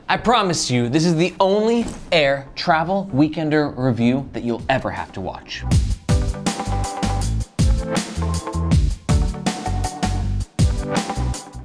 I promise you, this is the only Aer Travel Weekender review that you'll ever have to watch.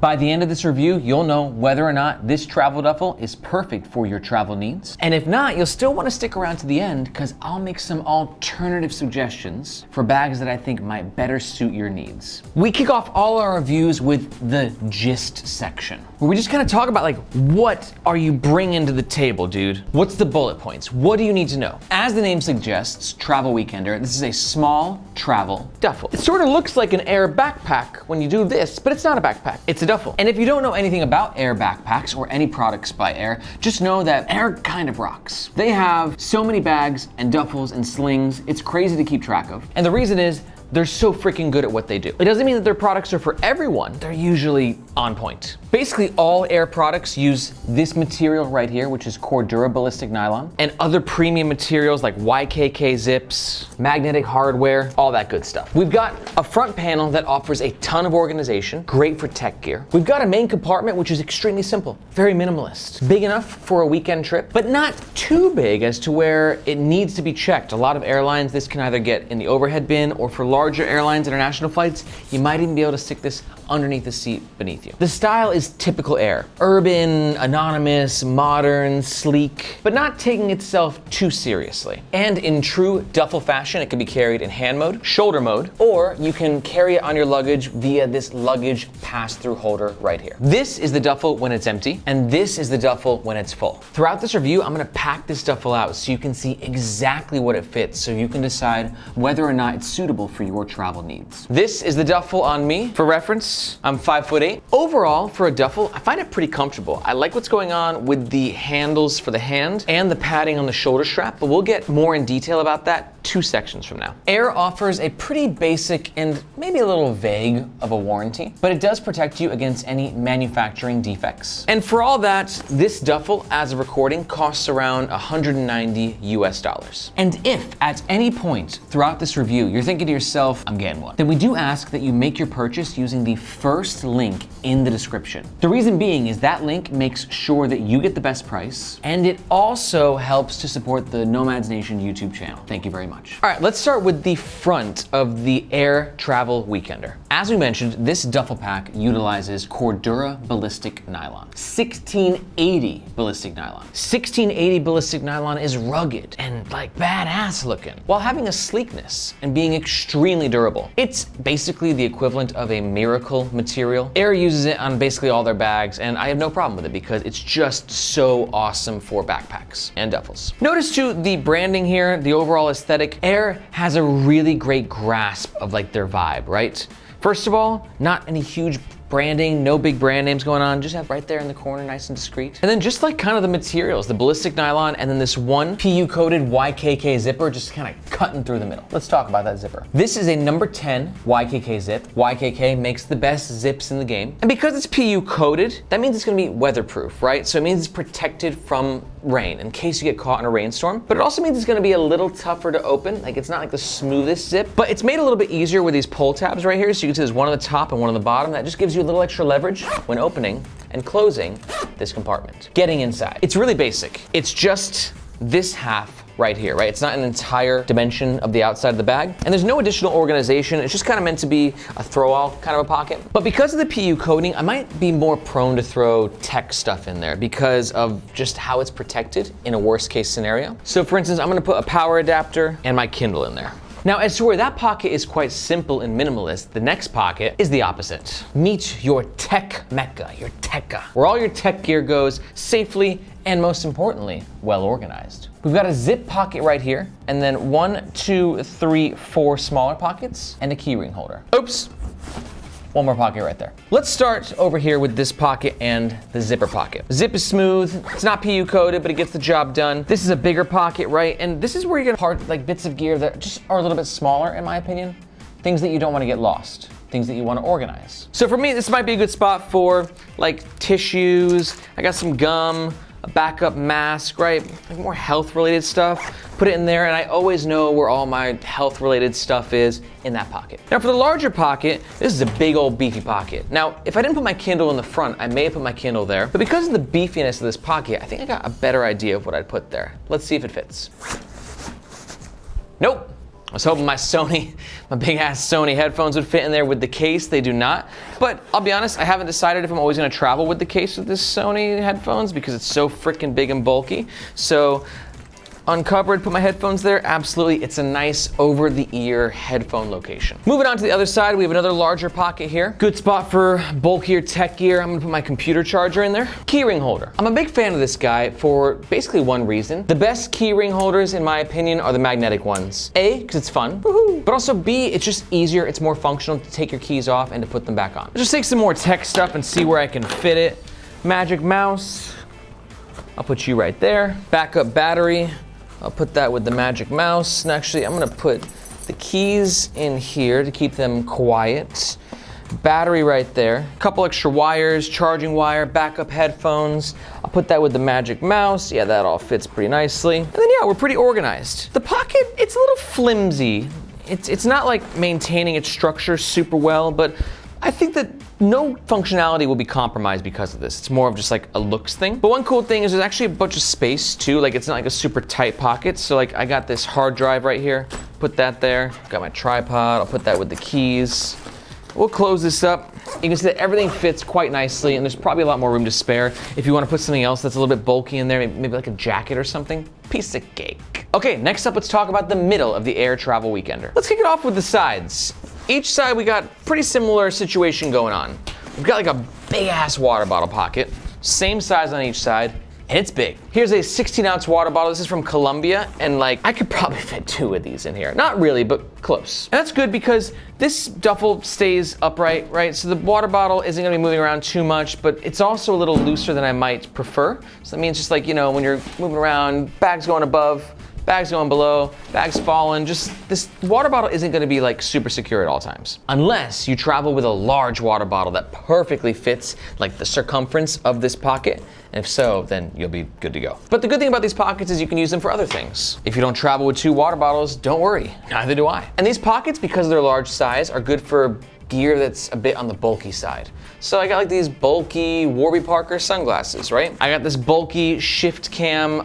By the end of this review, you'll know whether or not this travel duffel is perfect for your travel needs. And if not, you'll still want to stick around to the end because I'll make some alternative suggestions for bags that I think might better suit your needs. We kick off all our reviews with the gist section, where we just kind of talk about what are you bringing to the table, dude? What's the bullet points? What do you need to know? As the name suggests, Travel Weekender, this is a small travel duffel. It sort of looks like an Aer backpack when you do this, but it's not a backpack, it's a duffel. And if you don't know anything about Aer backpacks or any products by Aer, just know that Aer kind of rocks. They have so many bags and duffels and slings, it's crazy to keep track of. And the reason is, they're so freaking good at what they do. It doesn't mean that their products are for everyone. They're usually on point. Basically, all Aer products use this material right here, which is Cordura ballistic nylon, and other premium materials like YKK zips, magnetic hardware, all that good stuff. We've got a front panel that offers a ton of organization, great for tech gear. We've got a main compartment, which is extremely simple, very minimalist. Big enough for a weekend trip, but not too big as to where it needs to be checked. A lot of airlines, this can either get in the overhead bin, or for larger airlines, international flights, you might even be able to stick this underneath the seat beneath you. The style is typical Aer. Urban, anonymous, modern, sleek, but not taking itself too seriously. And in true duffel fashion, it can be carried in hand mode, shoulder mode, or you can carry it on your luggage via this luggage pass-through holder right here. This is the duffel when it's empty, and this is the duffel when it's full. Throughout this review, I'm gonna pack this duffel out so you can see exactly what it fits, so you can decide whether or not it's suitable for your travel needs. This is the duffel on me. For reference, I'm 5'8". Overall, for a duffel, I find it pretty comfortable. I like what's going on with the handles for the hand and the padding on the shoulder strap, but we'll get more in detail about that 2 sections from now. Aer offers a pretty basic and maybe a little vague of a warranty, but it does protect you against any manufacturing defects. And for all that, this duffel, as of recording, costs around $190 US. And if at any point throughout this review, you're thinking to yourself, I'm getting one, then we do ask that you make your purchase using the first link in the description. The reason being is that link makes sure that you get the best price, and it also helps to support the Nomads Nation YouTube channel. Thank you very much. All right, let's start with the front of the Aer Travel Weekender. As we mentioned, this duffel pack utilizes Cordura ballistic nylon. 1680 ballistic nylon. 1680 ballistic nylon is rugged and badass looking, while having a sleekness and being extremely durable. It's basically the equivalent of a miracle material. Aer uses it on basically all their bags, and I have no problem with it because it's just so awesome for backpacks and duffels. Notice too, the branding here, the overall aesthetic. Aer has a really great grasp of their vibe, right? First of all, not any huge branding, no big brand names going on, just have right there in the corner, nice and discreet. And then just kind of the materials, the ballistic nylon, and then this one PU coated YKK zipper just kind of cutting through the middle. Let's talk about that zipper. This is a number 10 YKK zip. YKK makes the best zips in the game. And because it's PU coated, that means it's gonna be weatherproof, right? So it means it's protected from rain in case you get caught in a rainstorm. But it also means it's gonna be a little tougher to open. It's not the smoothest zip, but it's made a little bit easier with these pull tabs right here. So you can see there's one on the top and one on the bottom. That just gives you a little extra leverage when opening and closing this compartment. Getting inside. It's really basic. It's just this half right here, right? It's not an entire dimension of the outside of the bag. And there's no additional organization. It's just kind of meant to be a throw-all kind of a pocket. But because of the PU coating, I might be more prone to throw tech stuff in there because of just how it's protected in a worst case scenario. So for instance, I'm gonna put a power adapter and my Kindle in there. Now, as to where that pocket is quite simple and minimalist, the next pocket is the opposite. Meet your tech mecca, your Tekka, where all your tech gear goes safely and most importantly, well organized. We've got a zip pocket right here, and then 1, 2, 3, 4 smaller pockets, and a keyring holder. Oops. One more pocket right there. Let's start over here with this pocket and the zipper pocket. Zip is smooth, it's not PU coated, but it gets the job done. This is a bigger pocket, right? And this is where you're gonna part bits of gear that just are a little bit smaller, in my opinion. Things that you don't wanna get lost. Things that you wanna organize. So for me, this might be a good spot for tissues. I got some gum, a backup mask, right? Like more health-related stuff. Put it in there, and I always know where all my health-related stuff is in that pocket. Now for the larger pocket, this is a big old beefy pocket. Now, if I didn't put my Kindle in the front, I may have put my Kindle there, but because of the beefiness of this pocket, I think I got a better idea of what I'd put there. Let's see if it fits. Nope. I was hoping my big ass Sony headphones would fit in there with the case. They do not. But I'll be honest, I haven't decided if I'm always gonna travel with the case with this Sony headphones because it's so freaking big and bulky. So uncovered, put my headphones there, absolutely. It's a nice over-the-ear headphone location. Moving on to the other side, we have another larger pocket here. Good spot for bulkier tech gear. I'm gonna put my computer charger in there. Keyring holder. I'm a big fan of this guy for basically one reason. The best keyring holders, in my opinion, are the magnetic ones. A, because it's fun, woohoo. But also B, it's just easier, it's more functional to take your keys off and to put them back on. I'll just take some more tech stuff and see where I can fit it. Magic mouse, I'll put you right there. Backup battery. I'll put that with the magic mouse. And actually, I'm gonna put the keys in here to keep them quiet. Battery right there. A couple extra wires, charging wire, backup headphones. I'll put that with the magic mouse. Yeah, that all fits pretty nicely. And then yeah, we're pretty organized. The pocket, it's a little flimsy. It's not like maintaining its structure super well, but I think that no functionality will be compromised because of this. It's more of just like a looks thing. But one cool thing is there's actually a bunch of space too. Like it's not like a super tight pocket. So like I got this hard drive right here, put that there. Got my tripod, I'll put that with the keys. We'll close this up. You can see that everything fits quite nicely and there's probably a lot more room to spare. If you want to put something else that's a little bit bulky in there, maybe like a jacket or something, piece of cake. Okay, next up let's talk about the middle of the Aer Travel Weekender. Let's kick it off with the sides. Each side we got pretty similar situation going on. We've got like a big ass water bottle pocket, same size on each side, and it's big. Here's a 16-ounce water bottle. This is from Colombia, and like I could probably fit 2 of these in here. Not really, but close. And that's good because this duffel stays upright, right? So the water bottle isn't gonna be moving around too much, but it's also a little looser than I might prefer. So that means just like, you know, when you're moving around, bags going above, bags going below, bags falling, just this water bottle isn't gonna be like super secure at all times. Unless you travel with a large water bottle that perfectly fits like the circumference of this pocket. And if so, then you'll be good to go. But the good thing about these pockets is you can use them for other things. If you don't travel with 2 water bottles, don't worry, neither do I. And these pockets, because of their large size, are good for gear that's a bit on the bulky side. So I got like these bulky Warby Parker sunglasses, right? I got this bulky shift cam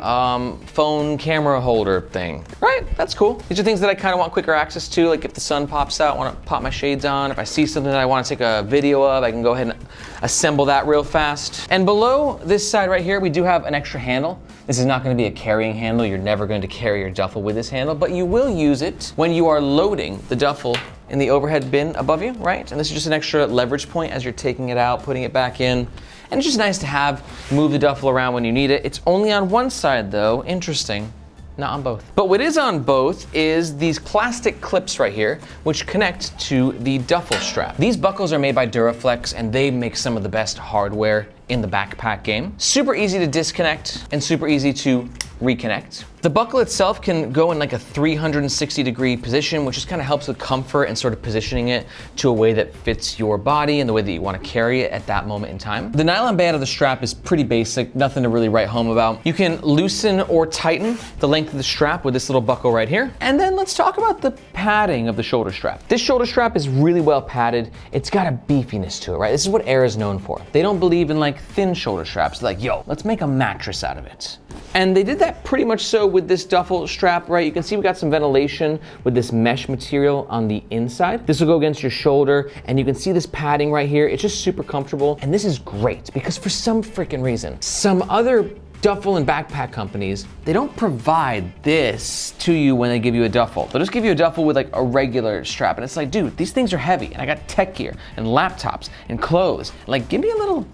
phone camera holder thing, right? That's cool. These are things that I kind of want quicker access to, like if the sun pops out, I want to pop my shades on. If I see something that I want to take a video of, I can go ahead and assemble that real fast. And below this side right here, we do have an extra handle. This is not going to be a carrying handle. You're never going to carry your duffel with this handle, but you will use it when you are loading the duffel in the overhead bin above you, right? And this is just an extra leverage point as you're taking it out, putting it back in. And it's just nice to have, move the duffel around when you need it. It's only on one side though, interesting. Not on both. But what is on both is these plastic clips right here, which connect to the duffel strap. These buckles are made by Duraflex and they make some of the best hardware in the backpack game. Super easy to disconnect and super easy to reconnect. The buckle itself can go in like a 360-degree position, which just kind of helps with comfort and sort of positioning it to a way that fits your body and the way that you want to carry it at that moment in time. The nylon band of the strap is pretty basic, nothing to really write home about. You can loosen or tighten the length of the strap with this little buckle right here. And then let's talk about the padding of the shoulder strap. This shoulder strap is really well padded. It's got a beefiness to it, right? This is what Aer is known for. They don't believe in like thin shoulder straps. They're like, yo, let's make a mattress out of it. And they did that pretty much so with this duffel strap, right? You can see we got some ventilation with this mesh material on the inside. This will go against your shoulder, and you can see this padding right here. It's just super comfortable, and this is great because for some freaking reason, some other duffel and backpack companies, they don't provide this to you when they give you a duffel. They'll just give you a duffel with like a regular strap. And it's like, dude, these things are heavy and I got tech gear and laptops and clothes. Like give me a little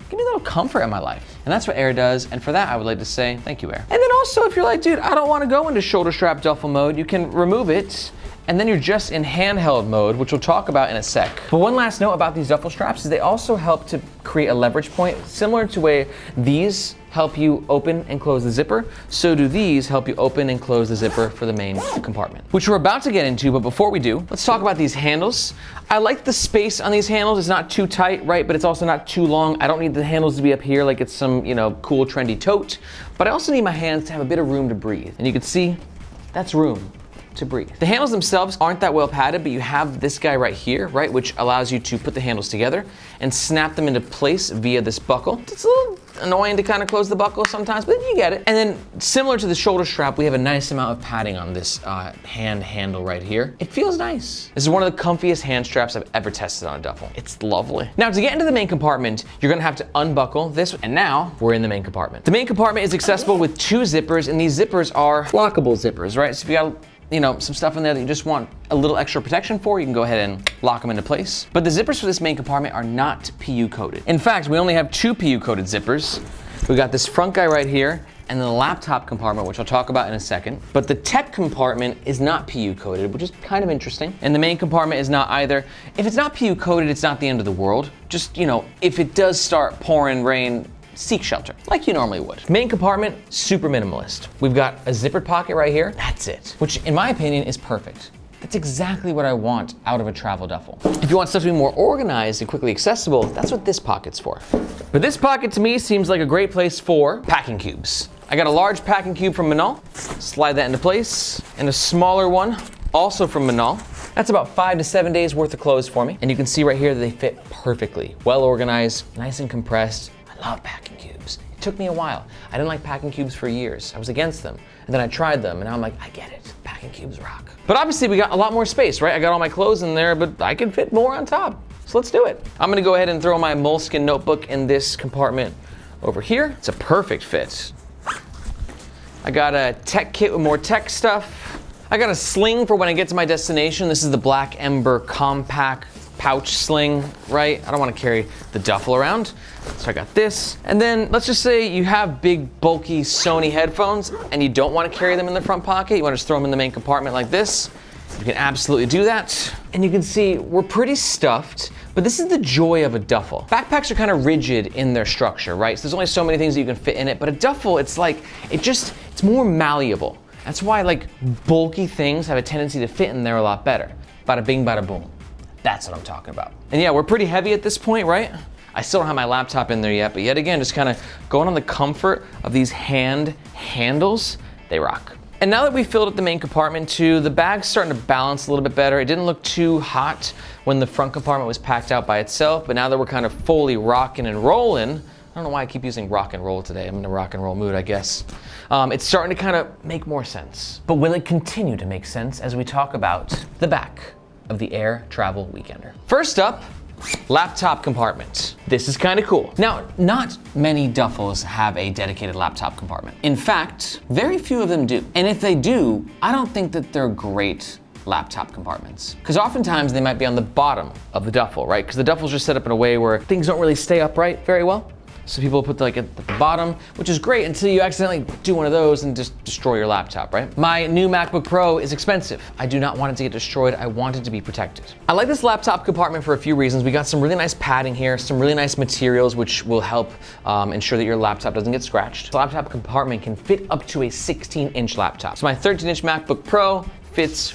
comfort in my life. And that's what Aer does. And for that, I would like to say, thank you, Aer. And then also if you're like, dude, I don't want to go into shoulder strap duffel mode, you can remove it and then you're just in handheld mode, which we'll talk about in a sec. But one last note about these duffel straps is they also help to create a leverage point, similar to way these help you open and close the zipper, so do these help you open and close the zipper for the main compartment, which we're about to get into. But before we do, let's talk about these handles. I like the space on these handles. It's not too tight, right? But it's also not too long. I don't need the handles to be up here like it's some, cool trendy tote, but I also need my hands to have a bit of room to breathe. And you can see that's room to breathe. The handles themselves aren't that well padded, but you have this guy right here, right, which allows you to put the handles together and snap them into place via this buckle. It's a little annoying to kind of close the buckle sometimes, but you get it. And then similar to the shoulder strap, we have a nice amount of padding on this hand handle right here. It feels nice. This is one of the comfiest hand straps I've ever tested on a duffel. It's lovely. Now to get into the main compartment, you're gonna have to unbuckle this, and now we're in the main compartment. The main compartment is accessible with 2 zippers, and these zippers are lockable zippers, right? So if you got some stuff in there that you just want a little extra protection for, you can go ahead and lock them into place. But the zippers for this main compartment are not PU coated. In fact, we only have 2 PU coated zippers. We got this front guy right here, and then the laptop compartment, which I'll talk about in a second. But the tech compartment is not PU coated, which is kind of interesting. And the main compartment is not either. If it's not PU coated, it's not the end of the world. Just, if it does start pouring rain, seek shelter, like you normally would. Main compartment, super minimalist. We've got a zippered pocket right here. That's it, which in my opinion is perfect. That's exactly what I want out of a travel duffel. If you want stuff to be more organized and quickly accessible, that's what this pocket's for. But this pocket to me seems like a great place for packing cubes. I got a large packing cube from Manal, slide that into place, and a smaller one, also from Manal. That's about 5 to 7 days worth of clothes for me. And you can see right here that they fit perfectly. Well organized, nice and compressed. I love packing cubes. It took me a while. I didn't like packing cubes for years. I was against them. And then I tried them, and now I'm like, I get it. Packing cubes rock. But obviously we got a lot more space, right? I got all my clothes in there, but I can fit more on top. So let's do it. I'm gonna go ahead and throw my moleskin notebook in this compartment over here. It's a perfect fit. I got a tech kit with more tech stuff. I got a sling for when I get to my destination. This is the Black Ember compact pouch sling, right? I don't want to carry the duffel around. So I got this. And then let's just say you have big, bulky Sony headphones and you don't want to carry them in the front pocket. You want to just throw them in the main compartment like this. You can absolutely do that. And you can see we're pretty stuffed, but this is the joy of a duffel. Backpacks are kind of rigid in their structure, right? So there's only so many things that you can fit in it, but a duffel, it's more malleable. That's why bulky things have a tendency to fit in there a lot better. Bada bing, bada boom. That's what I'm talking about. And yeah, we're pretty heavy at this point, right? I still don't have my laptop in there yet, but yet again, just kind of going on the comfort of these handles, they rock. And now that we filled up the main compartment too, the bag's starting to balance a little bit better. It didn't look too hot when the front compartment was packed out by itself, but now that we're kind of fully rocking and rolling, I don't know why I keep using rock and roll today. I'm in a rock and roll mood, I guess. It's starting to kind of make more sense. But will it continue to make sense as we talk about the back of the Aer Travel Weekender? First up, laptop compartment. This is kind of cool. Now, not many duffels have a dedicated laptop compartment. In fact, very few of them do. And if they do, I don't think that they're great laptop compartments. Because oftentimes they might be on the bottom of the duffel, right? Because the duffel's just set up in a way where things don't really stay upright very well. So people put at the bottom, which is great until you accidentally do one of those and just destroy your laptop, right? My new MacBook Pro is expensive. I do not want it to get destroyed. I want it to be protected. I like this laptop compartment for a few reasons. We got some really nice padding here, some really nice materials, which will help ensure that your laptop doesn't get scratched. The laptop compartment can fit up to a 16-inch laptop. So my 13-inch MacBook Pro fits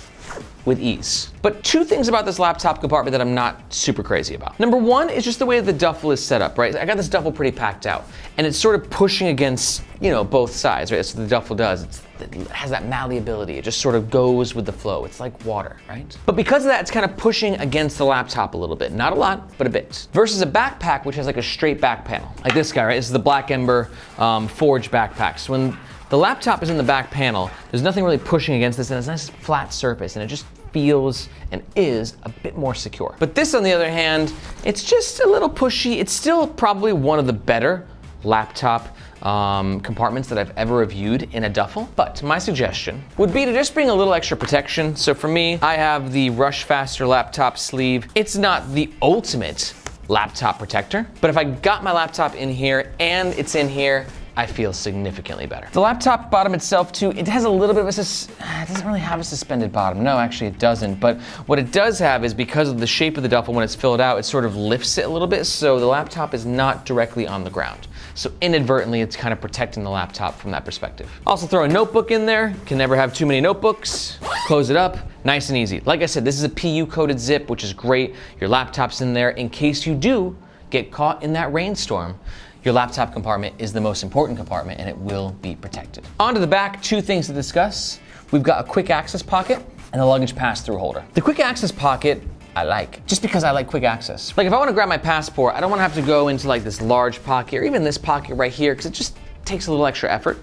with ease. But 2 things about this laptop compartment that I'm not super crazy about. Number 1 is just the way the duffel is set up, right? I got this duffel pretty packed out, and it's sort of pushing against, both sides, right? That's what the duffel does. It has that malleability. It just sort of goes with the flow. It's like water, right? But because of that, it's kind of pushing against the laptop a little bit. Not a lot, but a bit. Versus a backpack, which has a straight back panel. Like this guy, right? This is the Black Ember Forge backpack. So when the laptop is in the back panel, there's nothing really pushing against this, and it's a nice flat surface, and it just feels and is a bit more secure. But this, on the other hand, it's just a little pushy. It's still probably one of the better laptop compartments that I've ever reviewed in a duffel. But my suggestion would be to just bring a little extra protection. So for me, I have the Rush Faster laptop sleeve. It's not the ultimate laptop protector, but if I got my laptop in here and it's in here, I feel significantly better. The laptop bottom itself too, it has a little bit of it doesn't really have a suspended bottom. No, actually it doesn't. But what it does have is, because of the shape of the duffel when it's filled out, it sort of lifts it a little bit, so the laptop is not directly on the ground. So inadvertently, it's kind of protecting the laptop from that perspective. Also throw a notebook in there. Can never have too many notebooks. Close it up, nice and easy. Like I said, this is a PU coated zip, which is great. Your laptop's in there in case you do get caught in that rainstorm. Your laptop compartment is the most important compartment and it will be protected. On to the back, two things to discuss. We've got a quick access pocket and a luggage pass-through holder. The quick access pocket, I like, just because I like quick access. Like if I wanna grab my passport, I don't wanna have to go into like this large pocket or even this pocket right here, because it just takes a little extra effort.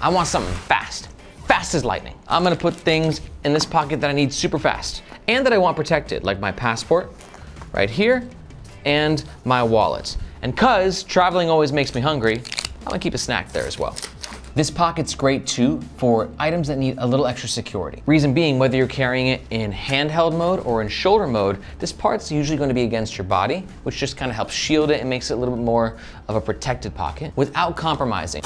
I want something fast as lightning. I'm gonna put things in this pocket that I need super fast and that I want protected, like my passport right here and my wallet. And cause traveling always makes me hungry, I'm gonna keep a snack there as well. This pocket's great too for items that need a little extra security. Reason being, whether you're carrying it in handheld mode or in shoulder mode, this part's usually going to be against your body, which just kind of helps shield it and makes it a little bit more of a protected pocket without compromising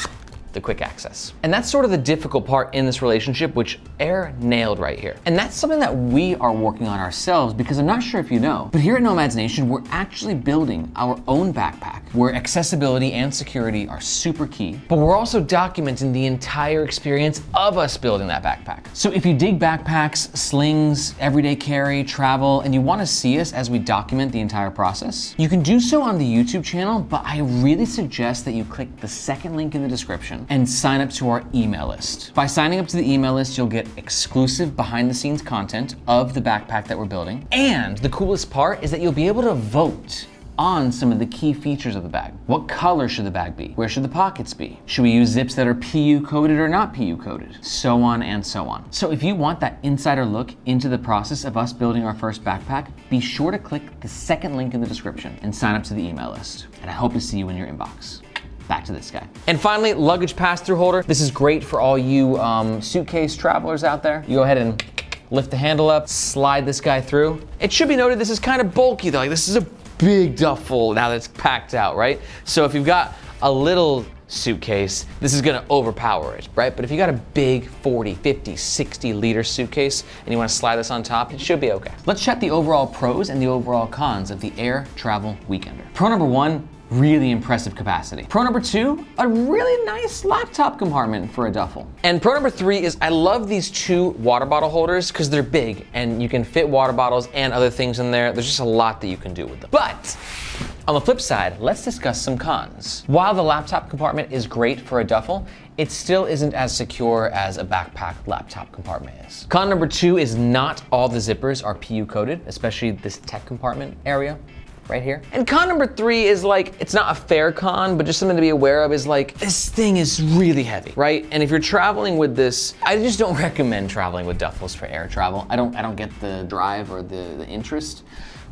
the quick access. And that's sort of the difficult part in this relationship, which Aer nailed right here. And that's something that we are working on ourselves, because I'm not sure if you know, but here at Nomads Nation, we're actually building our own backpack where accessibility and security are super key, but we're also documenting the entire experience of us building that backpack. So if you dig backpacks, slings, everyday carry, travel, and you wanna see us as we document the entire process, you can do so on the YouTube channel, but I really suggest that you click the second link in the description and sign up to our email list. By signing up to the email list, you'll get exclusive behind the scenes content of the backpack that we're building. And the coolest part is that you'll be able to vote on some of the key features of the bag. What color should the bag be? Where should the pockets be? Should we use zips that are PU coated or not PU coated? So on and so on. So if you want that insider look into the process of us building our first backpack, be sure to click the second link in the description and sign up to the email list. And I hope to see you in your inbox. Back to this guy. And finally, luggage pass-through holder. This is great for all you suitcase travelers out there. You go ahead and lift the handle up, slide this guy through. It should be noted this is kind of bulky though. Like this is a big duffel now that it's packed out, right? So if you've got a little suitcase, this is gonna overpower it, right? But if you got a big 40, 50, 60 liter suitcase and you wanna slide this on top, it should be okay. Let's check the overall pros and the overall cons of the Aer Travel Weekender. Pro number one, really impressive capacity. Pro number two, a really nice laptop compartment for a duffel. And pro number three is I love these two water bottle holders because they're big and you can fit water bottles and other things in there. There's just a lot that you can do with them. But on the flip side, let's discuss some cons. While the laptop compartment is great for a duffel, it still isn't as secure as a backpack laptop compartment is. Con number two is not all the zippers are PU coated, especially this tech compartment area right here. And con number three is like, it's not a fair con, but just something to be aware of is like, this thing is really heavy, right? And if you're traveling with this, I just don't recommend traveling with duffels for air travel. I don't get the drive or the interest.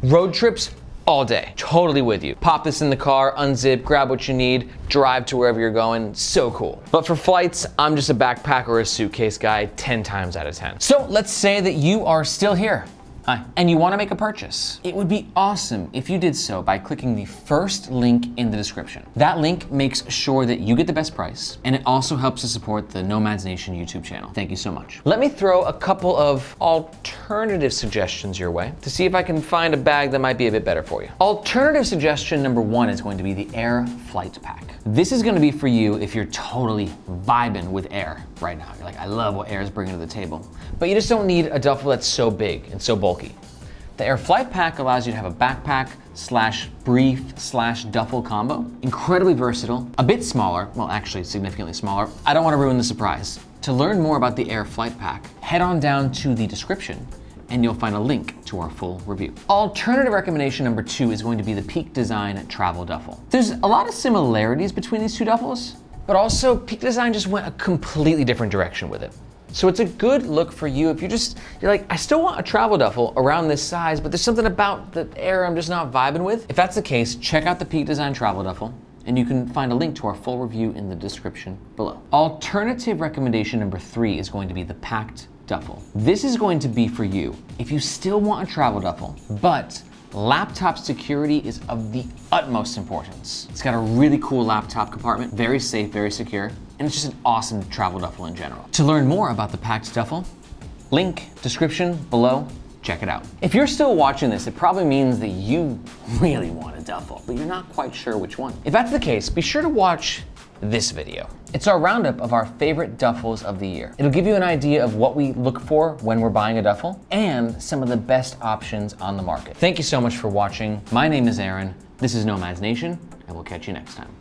Road trips, all day, totally with you. Pop this in the car, unzip, grab what you need, drive to wherever you're going, so cool. But for flights, I'm just a backpack or a suitcase guy 10 times out of 10. So let's say that you are still here. Hi. And you want to make a purchase. It would be awesome if you did so by clicking the first link in the description. That link makes sure that you get the best price, and it also helps to support the Nomads Nation YouTube channel. Thank you so much. Let me throw a couple of alternative suggestions your way to see if I can find a bag that might be a bit better for you. Alternative suggestion number one is going to be the Aer Flight Pack. This is going to be for you if you're totally vibing with Aer right now. You're like, I love what Aer is bringing to the table, but you just don't need a duffel that's so big and so bulky. The Aer Flight Pack allows you to have a backpack slash brief slash duffel combo. Incredibly versatile, a bit smaller, well actually significantly smaller. I don't want to ruin the surprise. To learn more about the Aer Flight Pack, head on down to the description and you'll find a link to our full review. Alternative recommendation number two is going to be the Pakt Design Travel Duffel. There's a lot of similarities between these two duffels, but also Pakt Design just went a completely different direction with it. So it's a good look for you if you're like, I still want a travel duffel around this size, but there's something about the Aer I'm just not vibing with. If that's the case, check out the Pakt Design Travel Duffel, and you can find a link to our full review in the description below. Alternative recommendation number three is going to be the Pakt Duffel. This is going to be for you if you still want a travel duffel, but laptop security is of the utmost importance. It's got a really cool laptop compartment, very safe, very secure, and it's just an awesome travel duffel in general. To learn more about the Pakt duffel, link, description below, check it out. If you're still watching this, it probably means that you really want a duffel, but you're not quite sure which one. If that's the case, be sure to watch this video. It's our roundup of our favorite duffels of the year. It'll give you an idea of what we look for when we're buying a duffel and some of the best options on the market. Thank you so much for watching. My name is Aaron. This is Nomads Nation, and we'll catch you next time.